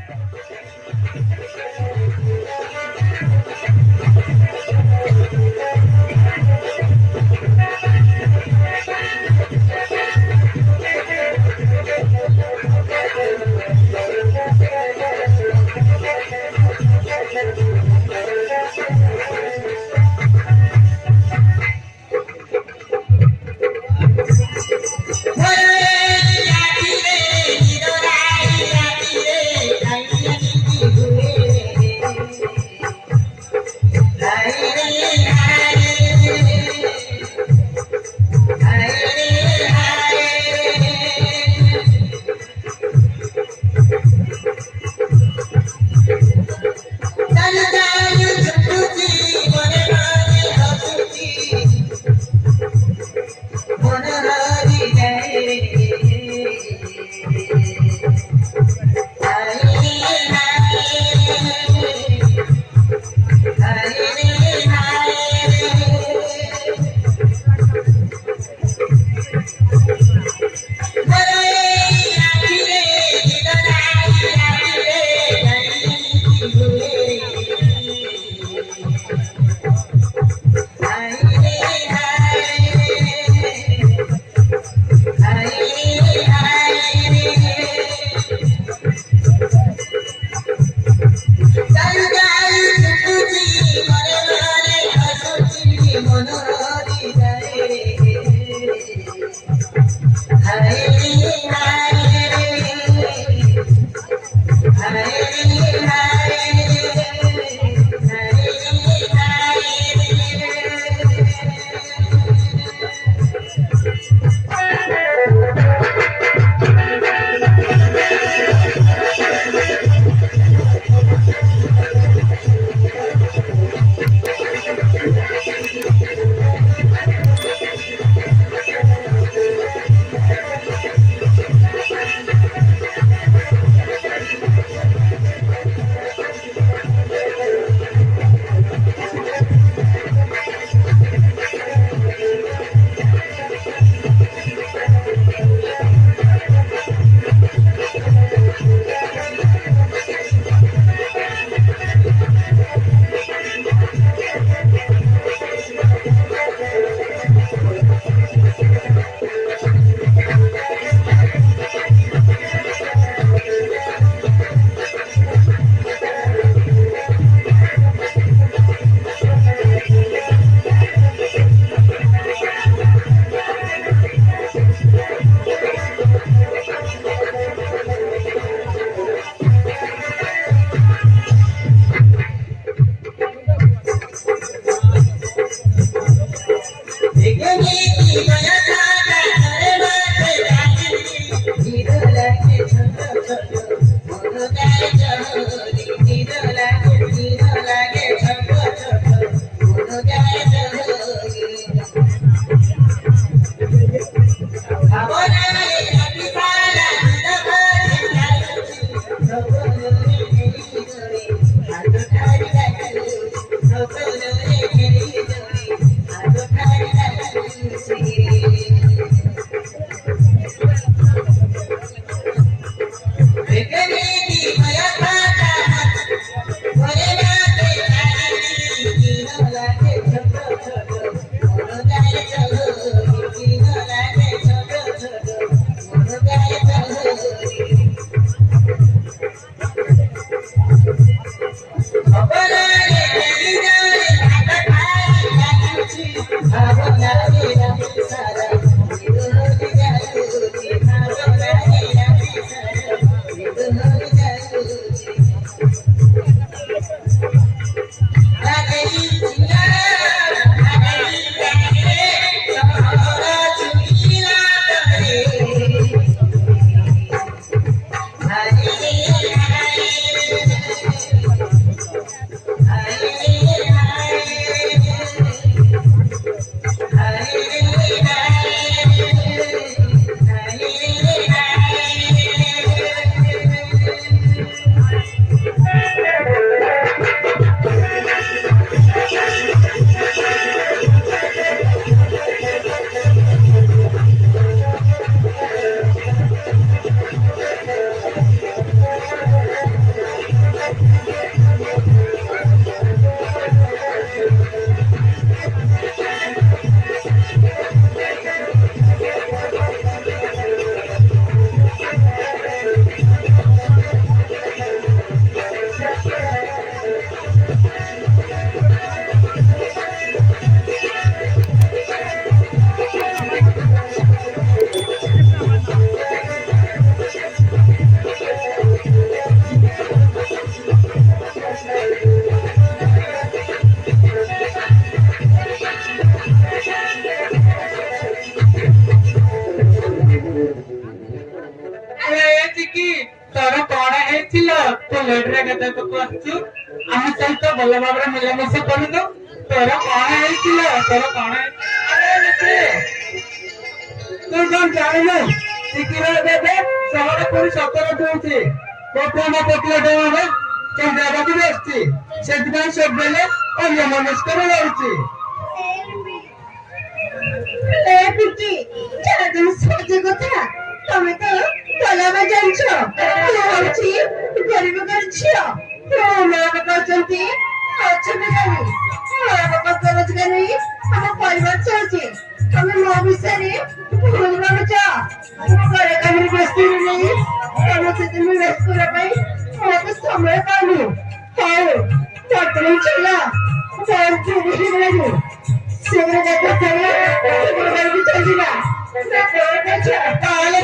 Hey, ଏତେ ଲେଟରେ କେତେବେଳକୁ ଆସିଛୁ ଆମ ସହିତ ଭଲ ଭାବରେ ମିଳାମିଶା କରୁଛୁ। ତୋର କଣ ହେଇଥିଲା? ତୋର କଣ ତୁ କଣ ଜାଣିନୁ? ଶିଖିବା ଦେବେ ସହର ପୁଣି ସତର ଦଉଛି ପ୍ରଥମ ପୋତିଲ ଡେଇବା ଚନ୍ଦ୍ରାବାଦୀ ଆସିଛି। ସେଥିପାଇଁ ସବୁବେଳେ ଅନ୍ୟ ମନସ୍କର ରହୁଛି। ସହଜ କଥା ତମେ ତ କଲାବା ଜାଣିଛ ହଉଛି ଗରିବ ଘର ଝିଅ। ମା ବାପା ଅଛନ୍ତି ମା ବାପା ରୋଜଗାର ହେଇ ଆମ ପରିବାର ଚାଲୁଛି। ତମେ ମୋ ବିଷୟରେ ଭୁଲ ଭାବୁଛ। ଘର କାମରେ ବ୍ୟସ୍ତ ନେଇ ତମ ସହିତ ନିବେଶ କରିବା ପାଇଁ ମତେ ସମୟ ପାଉନି। ହଉ ବର୍ତ୍ତମାନ ଥିଲା ସେଗୁলো দেখা ছাড়া সেগুলো চলছি না তাহলে